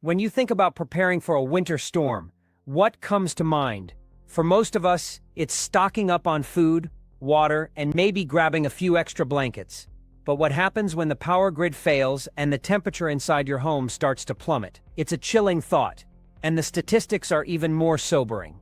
When you think about preparing for a winter storm, what comes to mind? For most of us, it's stocking up on food, water, and maybe grabbing a few extra blankets. But what happens when the power grid fails and the temperature inside your home starts to plummet? It's a chilling thought, and the statistics are even more sobering.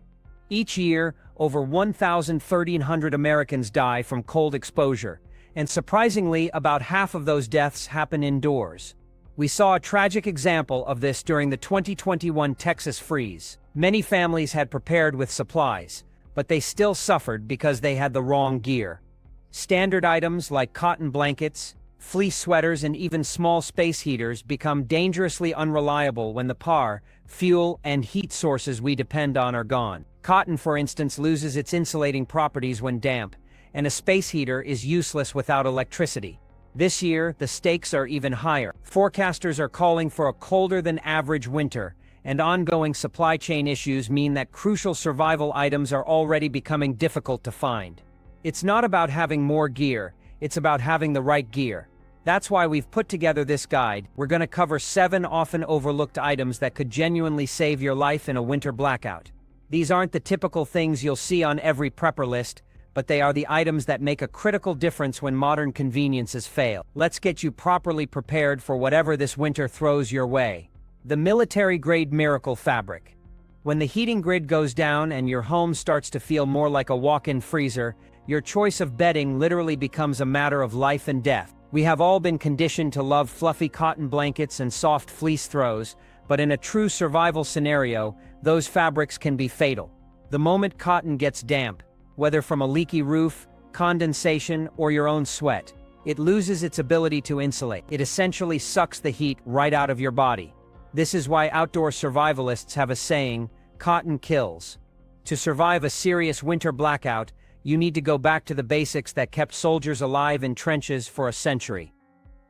Each year, over 1,300 Americans die from cold exposure, and surprisingly, about half of those deaths happen indoors. We saw a tragic example of this during the 2021 Texas freeze. Many families had prepared with supplies, but they still suffered because they had the wrong gear. Standard items like cotton blankets, fleece sweaters, and even small space heaters become dangerously unreliable when the power, fuel, and heat sources we depend on are gone. Cotton, for instance, loses its insulating properties when damp, and a space heater is useless without electricity. This year, the stakes are even higher. Forecasters are calling for a colder than average winter, and ongoing supply chain issues mean that crucial survival items are already becoming difficult to find. It's not about having more gear, it's about having the right gear. That's why we've put together this guide. We're going to cover 7 often overlooked items that could genuinely save your life in a winter blackout. These aren't the typical things you'll see on every prepper list, but they are the items that make a critical difference when modern conveniences fail. Let's get you properly prepared for whatever this winter throws your way. The military-grade miracle fabric. When the heating grid goes down and your home starts to feel more like a walk-in freezer, your choice of bedding literally becomes a matter of life and death. We have all been conditioned to love fluffy cotton blankets and soft fleece throws, but in a true survival scenario, those fabrics can be fatal. The moment cotton gets damp, whether from a leaky roof, condensation, or your own sweat, it loses its ability to insulate. It essentially sucks the heat right out of your body. This is why outdoor survivalists have a saying, "Cotton kills." To survive a serious winter blackout, you need to go back to the basics that kept soldiers alive in trenches for a century.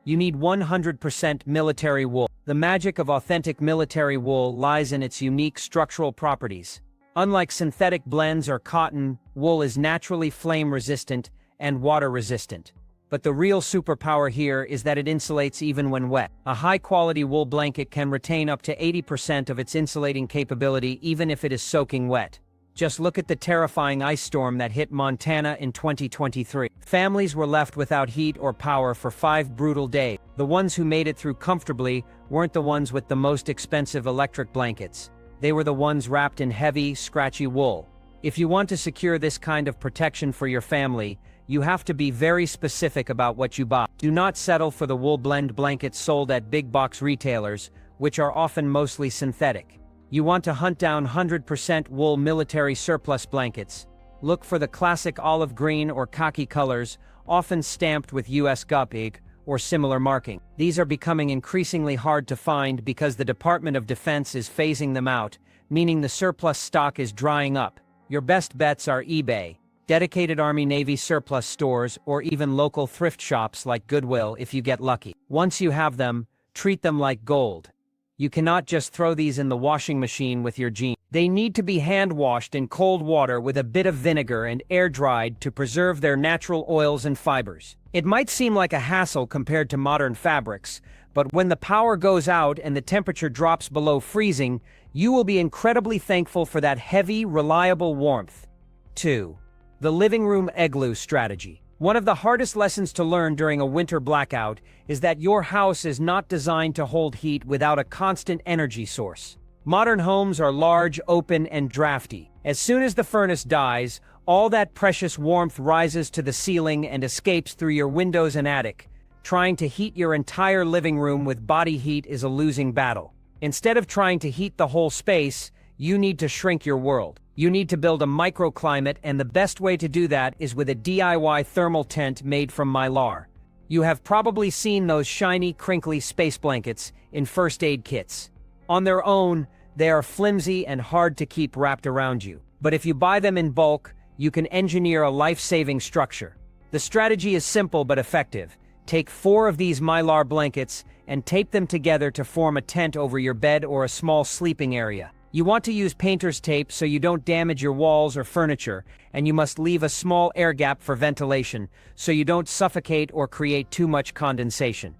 You need 100% military wool. The magic of authentic military wool lies in its unique structural properties. Unlike synthetic blends or cotton, wool is naturally flame-resistant and water-resistant. But the real superpower here is that it insulates even when wet. A high-quality wool blanket can retain up to 80% of its insulating capability even if it is soaking wet. Just look at the terrifying ice storm that hit Montana in 2023. Families were left without heat or power for 5 brutal days. The ones who made it through comfortably weren't the ones with the most expensive electric blankets. They were the ones wrapped in heavy, scratchy wool. If you want to secure this kind of protection for your family, you have to be very specific about what you buy. Do not settle for the wool blend blankets sold at big box retailers, which are often mostly synthetic. You want to hunt down 100% wool military surplus blankets. Look for the classic olive green or khaki colors, often stamped with US GOP or similar marking. These are becoming increasingly hard to find because the Department of Defense is phasing them out, meaning the surplus stock is drying up. Your best bets are eBay, dedicated Army-Navy surplus stores, or even local thrift shops like Goodwill if you get lucky. Once you have them, treat them like gold. You cannot just throw these in the washing machine with your jeans. They need to be hand-washed in cold water with a bit of vinegar and air-dried to preserve their natural oils and fibers. It might seem like a hassle compared to modern fabrics, but when the power goes out and the temperature drops below freezing, you will be incredibly thankful for that heavy, reliable warmth. 2. The living room igloo strategy. One of the hardest lessons to learn during a winter blackout is that your house is not designed to hold heat without a constant energy source. Modern homes are large, open, and drafty. As soon as the furnace dies, all that precious warmth rises to the ceiling and escapes through your windows and attic. Trying to heat your entire living room with body heat is a losing battle. Instead of trying to heat the whole space, you need to shrink your world. You need to build a microclimate, and the best way to do that is with a DIY thermal tent made from Mylar. You have probably seen those shiny, crinkly space blankets in first aid kits. On their own, they are flimsy and hard to keep wrapped around you. But if you buy them in bulk, you can engineer a life-saving structure. The strategy is simple but effective. Take 4 of these Mylar blankets and tape them together to form a tent over your bed or a small sleeping area. You want to use painter's tape so you don't damage your walls or furniture, and you must leave a small air gap for ventilation so you don't suffocate or create too much condensation.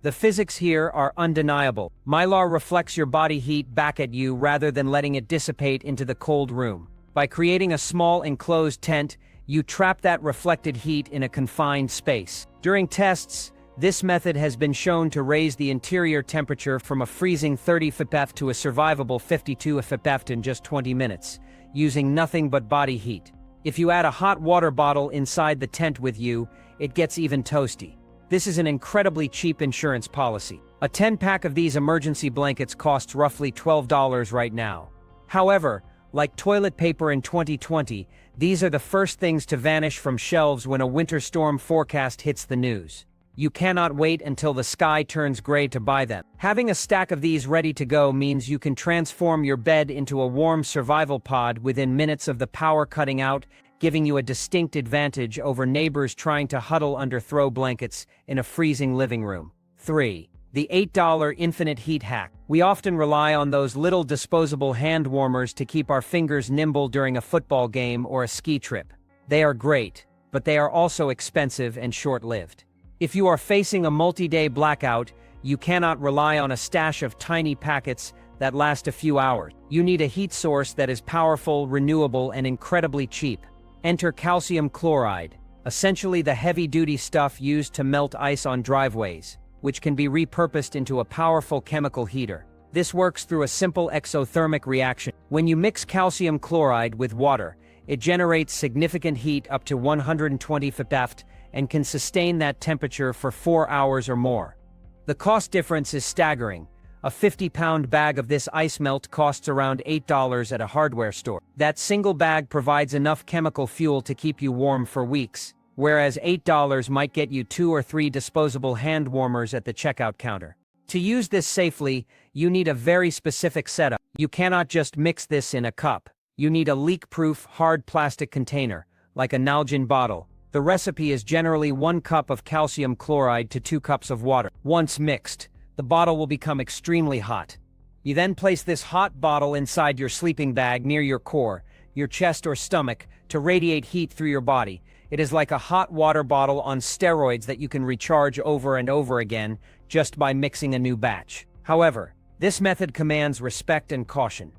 The physics here are undeniable. Mylar reflects your body heat back at you rather than letting it dissipate into the cold room. By creating a small enclosed tent, you trap that reflected heat in a confined space. During tests, this method has been shown to raise the interior temperature from a freezing 30 ppf to a survivable 52 ppf in just 20 minutes, using nothing but body heat. If you add a hot water bottle inside the tent with you, it gets even toasty. This is an incredibly cheap insurance policy. A 10-pack of these emergency blankets costs roughly $12 right now. However, like toilet paper in 2020, these are the first things to vanish from shelves when a winter storm forecast hits the news. You cannot wait until the sky turns gray to buy them. Having a stack of these ready to go means you can transform your bed into a warm survival pod within minutes of the power cutting out, giving you a distinct advantage over neighbors trying to huddle under throw blankets in a freezing living room. 3. The $8 infinite heat hack. We often rely on those little disposable hand warmers to keep our fingers nimble during a football game or a ski trip. They are great, but they are also expensive and short-lived. If you are facing a multi-day blackout, you cannot rely on a stash of tiny packets that last a few hours. You need a heat source that is powerful, renewable, and incredibly cheap. Enter calcium chloride, essentially the heavy-duty stuff used to melt ice on driveways, which can be repurposed into a powerful chemical heater. This works through a simple exothermic reaction. When you mix calcium chloride with water, it generates significant heat up to 120 ppf and can sustain that temperature for 4 hours or more. The cost difference is staggering. A 50-pound bag of this ice melt costs around $8 at a hardware store. That single bag provides enough chemical fuel to keep you warm for weeks, whereas $8 might get you 2 or 3 disposable hand warmers at the checkout counter. To use this safely, you need a very specific setup. You cannot just mix this in a cup. You need a leak-proof, hard plastic container, like a Nalgene bottle. The recipe is generally 1 cup of calcium chloride to 2 cups of water. Once mixed, the bottle will become extremely hot. You then place this hot bottle inside your sleeping bag near your core, your chest or stomach, to radiate heat through your body. It is like a hot water bottle on steroids that you can recharge over and over again just by mixing a new batch. However, this method commands respect and caution.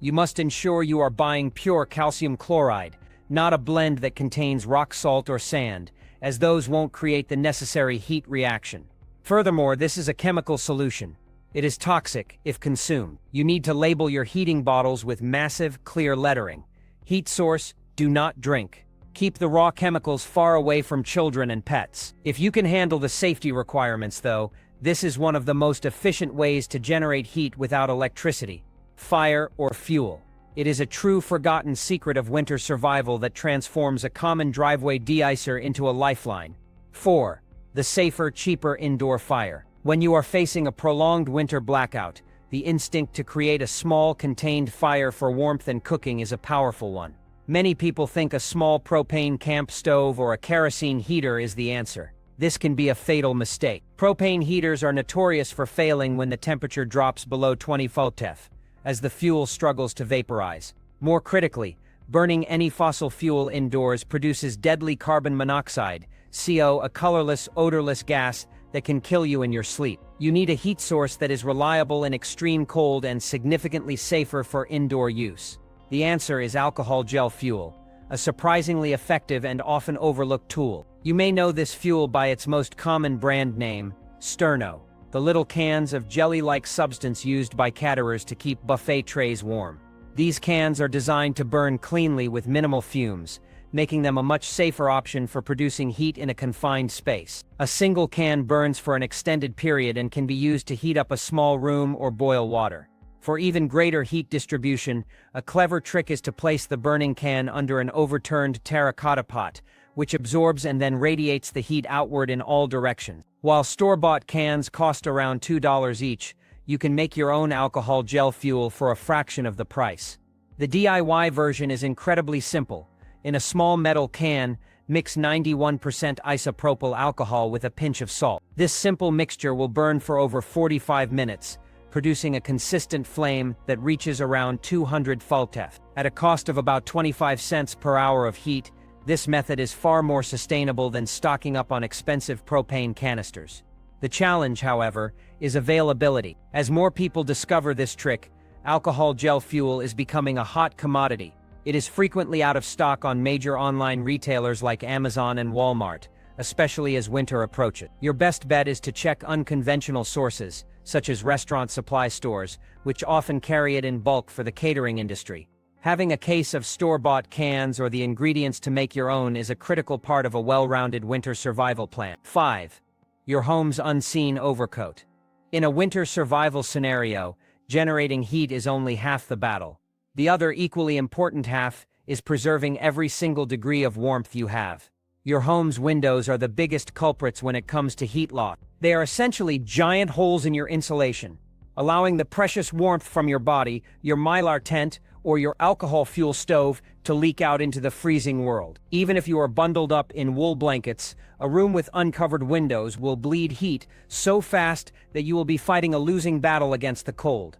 You must ensure you are buying pure calcium chloride, not a blend that contains rock salt or sand, as those won't create the necessary heat reaction. Furthermore, this is a chemical solution. It is toxic if consumed. You need to label your heating bottles with massive, clear lettering. Heat source, do not drink. Keep the raw chemicals far away from children and pets. If you can handle the safety requirements, though, this is one of the most efficient ways to generate heat without electricity, fire, or fuel. It is a true forgotten secret of winter survival that transforms a common driveway de-icer into a lifeline. 4. The safer, cheaper indoor fire. When you are facing a prolonged winter blackout, the instinct to create a small, contained fire for warmth and cooking is a powerful one. Many people think a small propane camp stove or a kerosene heater is the answer. This can be a fatal mistake. Propane heaters are notorious for failing when the temperature drops below 20 ppf, as the fuel struggles to vaporize. More critically, burning any fossil fuel indoors produces deadly carbon monoxide, CO, a colorless, odorless gas that can kill you in your sleep. You need a heat source that is reliable in extreme cold and significantly safer for indoor use. The answer is alcohol gel fuel, a surprisingly effective and often overlooked tool. You may know this fuel by its most common brand name, Sterno, the little cans of jelly-like substance used by caterers to keep buffet trays warm. These cans are designed to burn cleanly with minimal fumes, making them a much safer option for producing heat in a confined space. A single can burns for an extended period and can be used to heat up a small room or boil water. For even greater heat distribution, a clever trick is to place the burning can under an overturned terracotta pot, which absorbs and then radiates the heat outward in all directions. While store-bought cans cost around $2 each, you can make your own alcohol gel fuel for a fraction of the price. The DIY version is incredibly simple. In a small metal can, mix 91% isopropyl alcohol with a pinch of salt. This simple mixture will burn for over 45 minutes, producing a consistent flame that reaches around 200 ppf. At a cost of about 25 cents per hour of heat, this method is far more sustainable than stocking up on expensive propane canisters. The challenge, however, is availability. As more people discover this trick, alcohol gel fuel is becoming a hot commodity. It is frequently out of stock on major online retailers like Amazon and Walmart, especially as winter approaches. Your best bet is to check unconventional sources, such as restaurant supply stores, which often carry it in bulk for the catering industry. Having a case of store-bought cans or the ingredients to make your own is a critical part of a well-rounded winter survival plan. 5. Your home's unseen overcoat. In a winter survival scenario, generating heat is only half the battle. The other equally important half is preserving every single degree of warmth you have. Your home's windows are the biggest culprits when it comes to heat loss. They are essentially giant holes in your insulation, allowing the precious warmth from your body, your Mylar tent, or your alcohol fuel stove to leak out into the freezing world. Even if you are bundled up in wool blankets, a room with uncovered windows will bleed heat so fast that you will be fighting a losing battle against the cold.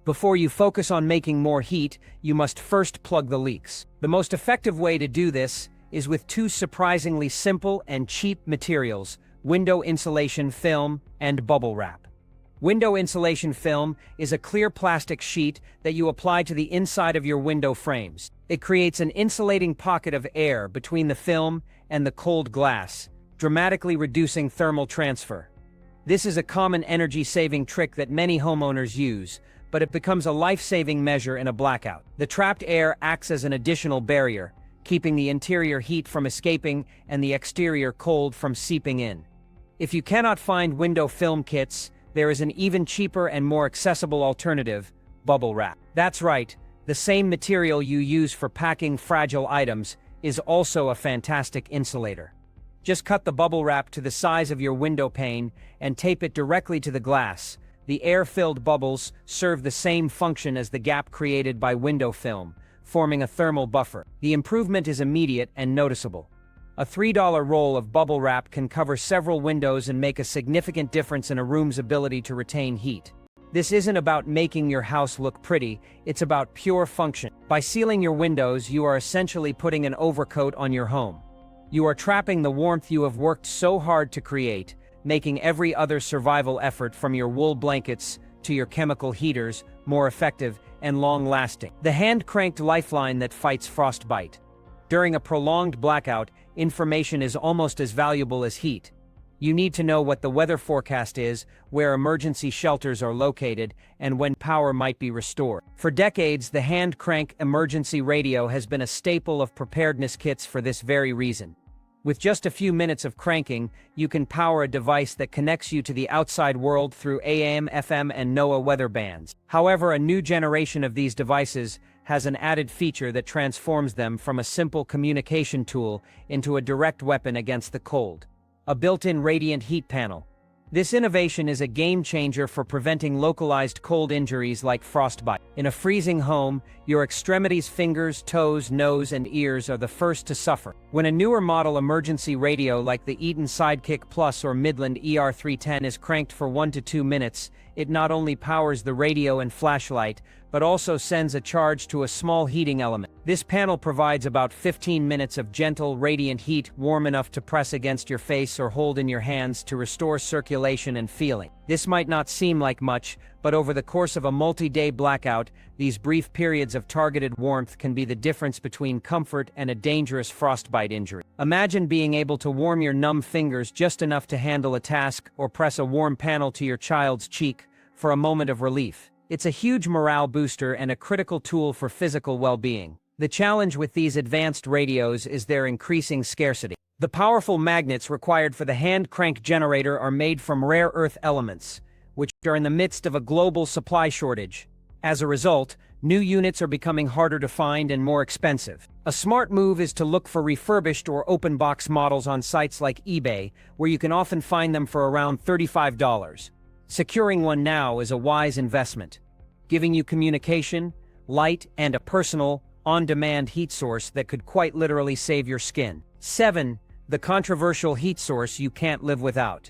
Before you focus on making more heat, you must first plug the leaks. The most effective way to do this is with two surprisingly simple and cheap materials: window insulation film and bubble wrap. Window insulation film is a clear plastic sheet that you apply to the inside of your window frames. It creates an insulating pocket of air between the film and the cold glass, dramatically reducing thermal transfer. This is a common energy-saving trick that many homeowners use, but it becomes a life-saving measure in a blackout. The trapped air acts as an additional barrier, keeping the interior heat from escaping and the exterior cold from seeping in. If you cannot find window film kits, there is an even cheaper and more accessible alternative: bubble wrap. That's right, the same material you use for packing fragile items is also a fantastic insulator. Just cut the bubble wrap to the size of your window pane and tape it directly to the glass. The air-filled bubbles serve the same function as the gap created by window film, forming a thermal buffer. The improvement is immediate and noticeable. A $3 roll of bubble wrap can cover several windows and make a significant difference in a room's ability to retain heat. This isn't about making your house look pretty, it's about pure function. By sealing your windows, you are essentially putting an overcoat on your home. You are trapping the warmth you have worked so hard to create, making every other survival effort, from your wool blankets to your chemical heaters, more effective and long-lasting. The hand-cranked lifeline that fights frostbite. During a prolonged blackout, information is almost as valuable as heat. You need to know what the weather forecast is, where emergency shelters are located, and when power might be restored. For decades, the hand-crank emergency radio has been a staple of preparedness kits for this very reason. With just a few minutes of cranking, you can power a device that connects you to the outside world through AM, FM, and NOAA weather bands. However, a new generation of these devices has an added feature that transforms them from a simple communication tool into a direct weapon against the cold: a built-in radiant heat panel. This innovation is a game-changer for preventing localized cold injuries like frostbite. In a freezing home, your extremities, fingers, toes, nose, and ears are the first to suffer. When a newer model emergency radio like the Eaton Sidekick Plus or Midland ER310 is cranked for 1 to 2 minutes, it not only powers the radio and flashlight, but also sends a charge to a small heating element. This panel provides about 15 minutes of gentle, radiant heat, warm enough to press against your face or hold in your hands to restore circulation and feeling. This might not seem like much, but over the course of a multi-day blackout, these brief periods of targeted warmth can be the difference between comfort and a dangerous frostbite injury. Imagine being able to warm your numb fingers just enough to handle a task, or press a warm panel to your child's cheek for a moment of relief. It's a huge morale booster and a critical tool for physical well-being. The challenge with these advanced radios is their increasing scarcity. The powerful magnets required for the hand-crank generator are made from rare earth elements, which are in the midst of a global supply shortage. As a result, new units are becoming harder to find and more expensive. A smart move is to look for refurbished or open-box models on sites like eBay, where you can often find them for around $35. Securing one now is a wise investment, giving you communication, light, and a personal, on-demand heat source that could quite literally save your skin. 7. The controversial heat source you can't live without.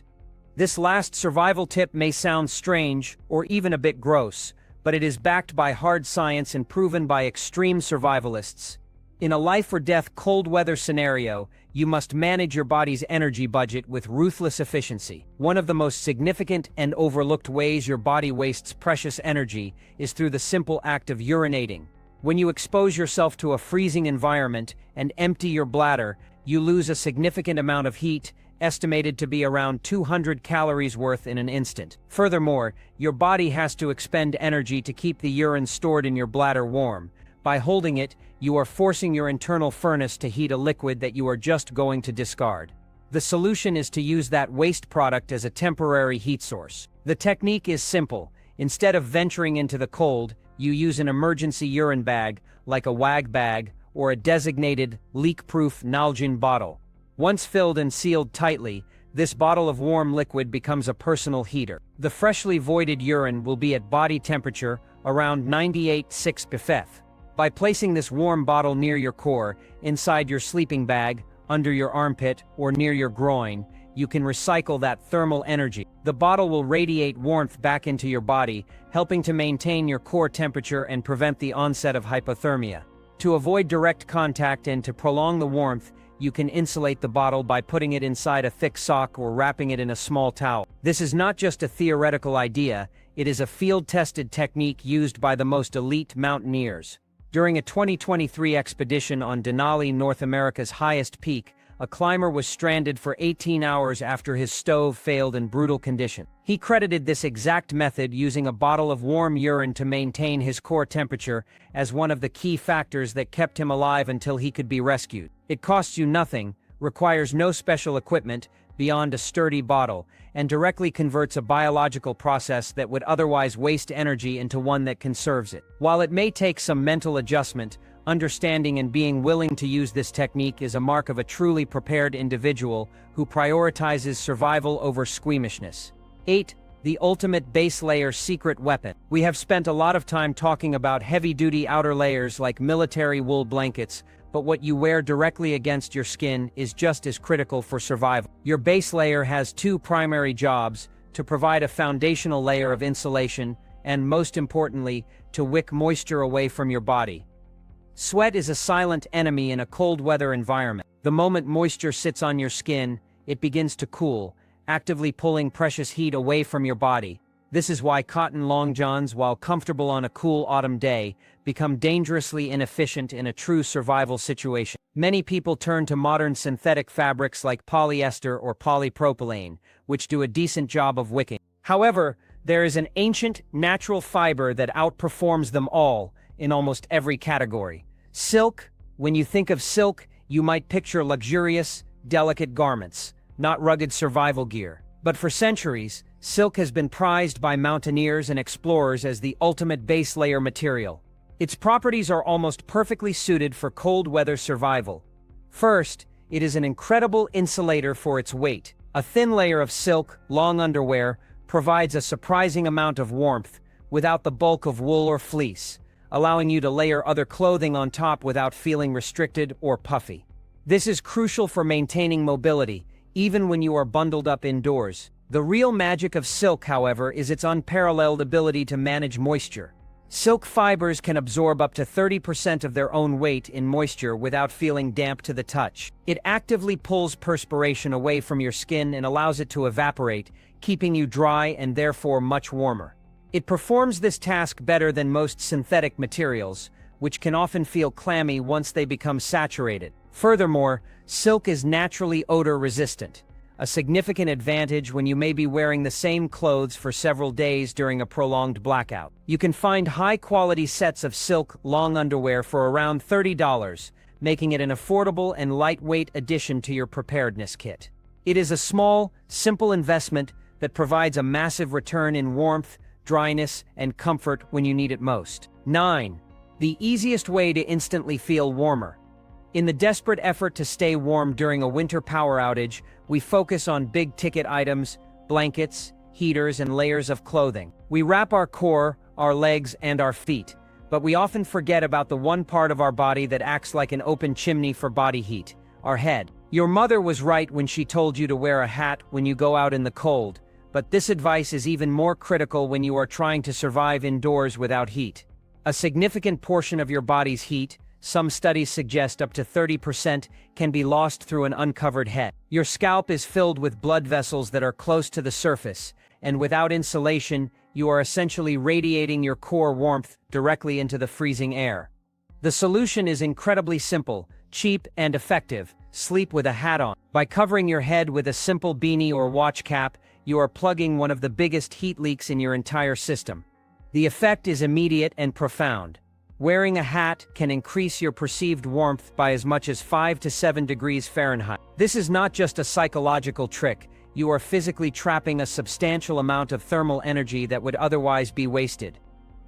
This last survival tip may sound strange or even a bit gross, but it is backed by hard science and proven by extreme survivalists. In a life-or-death cold weather scenario, you must manage your body's energy budget with ruthless efficiency. One of the most significant and overlooked ways your body wastes precious energy is through the simple act of urinating. When you expose yourself to a freezing environment and empty your bladder, you lose a significant amount of heat, estimated to be around 200 calories worth in an instant. Furthermore, your body has to expend energy to keep the urine stored in your bladder warm. By holding it, you are forcing your internal furnace to heat a liquid that you are just going to discard. The solution is to use that waste product as a temporary heat source. The technique is simple. Instead of venturing into the cold, you use an emergency urine bag, like a wag bag, or a designated, leak-proof Nalgene bottle. Once filled and sealed tightly, this bottle of warm liquid becomes a personal heater. The freshly voided urine will be at body temperature, around 98.6 ppf. By placing this warm bottle near your core, inside your sleeping bag, under your armpit, or near your groin, you can recycle that thermal energy. The bottle will radiate warmth back into your body, helping to maintain your core temperature and prevent the onset of hypothermia. To avoid direct contact and to prolong the warmth, you can insulate the bottle by putting it inside a thick sock or wrapping it in a small towel. This is not just a theoretical idea, it is a field-tested technique used by the most elite mountaineers. During a 2023 expedition on Denali, North America's highest peak, a climber was stranded for 18 hours after his stove failed in brutal condition. He credited this exact method, using a bottle of warm urine to maintain his core temperature, as one of the key factors that kept him alive until he could be rescued. It costs you nothing, requires no special equipment beyond a sturdy bottle, and directly converts a biological process that would otherwise waste energy into one that conserves it. While it may take some mental adjustment, understanding and being willing to use this technique is a mark of a truly prepared individual who prioritizes survival over squeamishness. 8. The ultimate base layer secret weapon. We have spent a lot of time talking about heavy-duty outer layers like military wool blankets, but what you wear directly against your skin is just as critical for survival. Your base layer has two primary jobs: to provide a foundational layer of insulation, and most importantly, to wick moisture away from your body. Sweat is a silent enemy in a cold weather environment. The moment moisture sits on your skin, it begins to cool, actively pulling precious heat away from your body. This is why cotton long johns, while comfortable on a cool autumn day, become dangerously inefficient in a true survival situation. Many people turn to modern synthetic fabrics like polyester or polypropylene, which do a decent job of wicking. However, there is an ancient, natural fiber that outperforms them all in almost every category. Silk. When you think of silk, you might picture luxurious, delicate garments, not rugged survival gear. But for centuries, silk has been prized by mountaineers and explorers as the ultimate base layer material. Its properties are almost perfectly suited for cold weather survival. First, it is an incredible insulator for its weight. A thin layer of silk, long underwear, provides a surprising amount of warmth without the bulk of wool or fleece, allowing you to layer other clothing on top without feeling restricted or puffy. This is crucial for maintaining mobility, even when you are bundled up indoors. The real magic of silk, however, is its unparalleled ability to manage moisture. Silk fibers can absorb up to 30% of their own weight in moisture without feeling damp to the touch. It actively pulls perspiration away from your skin and allows it to evaporate, keeping you dry and therefore much warmer. It performs this task better than most synthetic materials, which can often feel clammy once they become saturated. Furthermore, silk is naturally odor-resistant, a significant advantage when you may be wearing the same clothes for several days during a prolonged blackout. You can find high-quality sets of silk long underwear for around $30, making it an affordable and lightweight addition to your preparedness kit. It is a small, simple investment that provides a massive return in warmth, dryness, and comfort when you need it most. 9. The easiest way to instantly feel warmer. In the desperate effort to stay warm during a winter power outage, we focus on big-ticket items, blankets, heaters, and layers of clothing. We wrap our core, our legs, and our feet, but we often forget about the one part of our body that acts like an open chimney for body heat: our head. Your mother was right when she told you to wear a hat when you go out in the cold, but this advice is even more critical when you are trying to survive indoors without heat. A significant portion of your body's heat, Some studies suggest up to 30% can be lost through an uncovered head. Your scalp is filled with blood vessels that are close to the surface, and without insulation, you are essentially radiating your core warmth directly into the freezing air. The solution is incredibly simple, cheap, and effective. Sleep with a hat on. By covering your head with a simple beanie or watch cap, you are plugging one of the biggest heat leaks in your entire system. The effect is immediate and profound. Wearing a hat can increase your perceived warmth by as much as 5 to 7 degrees Fahrenheit. This is not just a psychological trick. You are physically trapping a substantial amount of thermal energy that would otherwise be wasted.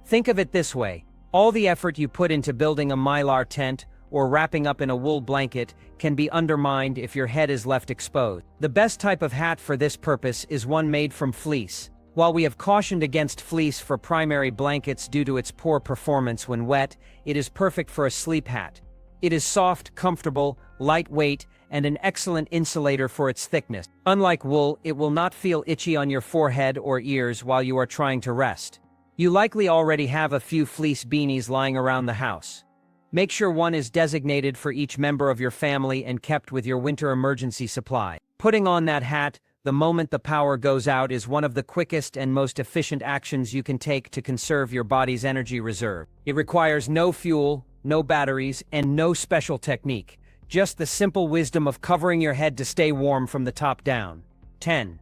Think of it this way. All the effort you put into building a Mylar tent or wrapping up in a wool blanket can be undermined if your head is left exposed. The best type of hat for this purpose is one made from fleece. While we have cautioned against fleece for primary blankets due to its poor performance when wet, it is perfect for a sleep hat. It is soft, comfortable, lightweight, and an excellent insulator for its thickness. Unlike wool, it will not feel itchy on your forehead or ears while you are trying to rest. You likely already have a few fleece beanies lying around the house. Make sure one is designated for each member of your family and kept with your winter emergency supply. Putting on that hat the moment the power goes out is one of the quickest and most efficient actions you can take to conserve your body's energy reserve. It requires no fuel, no batteries, and no special technique. Just the simple wisdom of covering your head to stay warm from the top down. 10.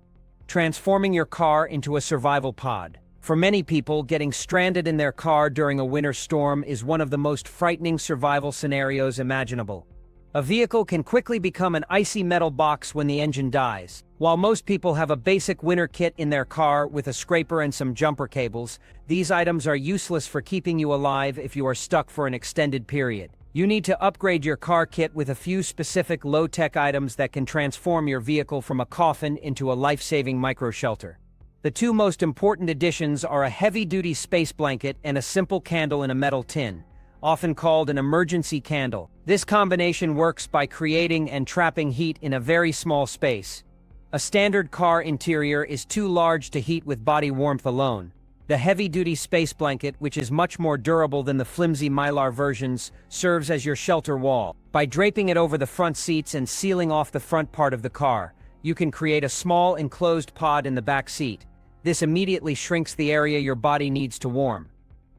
Transforming your car into a survival pod. For many people, getting stranded in their car during a winter storm is one of the most frightening survival scenarios imaginable. A vehicle can quickly become an icy metal box when the engine dies. While most people have a basic winter kit in their car with a scraper and some jumper cables, these items are useless for keeping you alive if you are stuck for an extended period. You need to upgrade your car kit with a few specific low-tech items that can transform your vehicle from a coffin into a life-saving micro-shelter. The two most important additions are a heavy-duty space blanket and a simple candle in a metal tin, often called an emergency candle. This combination works by creating and trapping heat in a very small space. A standard car interior is too large to heat with body warmth alone. The heavy-duty space blanket, which is much more durable than the flimsy Mylar versions, serves as your shelter wall. By draping it over the front seats and sealing off the front part of the car, you can create a small enclosed pod in the back seat. This immediately shrinks the area your body needs to warm.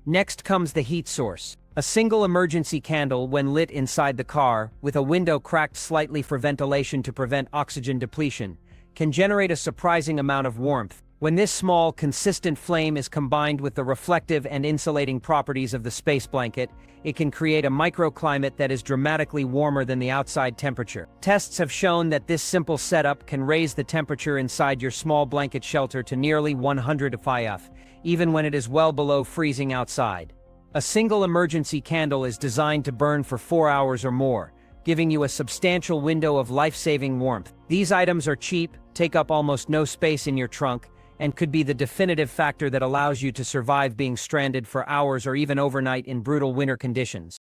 Next comes the heat source. A single emergency candle, when lit inside the car, with a window cracked slightly for ventilation to prevent oxygen depletion, can generate a surprising amount of warmth. When this small, consistent flame is combined with the reflective and insulating properties of the space blanket, it can create a microclimate that is dramatically warmer than the outside temperature. Tests have shown that this simple setup can raise the temperature inside your small blanket shelter to nearly 100 degrees, even when it is well below freezing outside. A single emergency candle is designed to burn for 4 hours or more, giving you a substantial window of life-saving warmth. These items are cheap, take up almost no space in your trunk, and could be the definitive factor that allows you to survive being stranded for hours or even overnight in brutal winter conditions.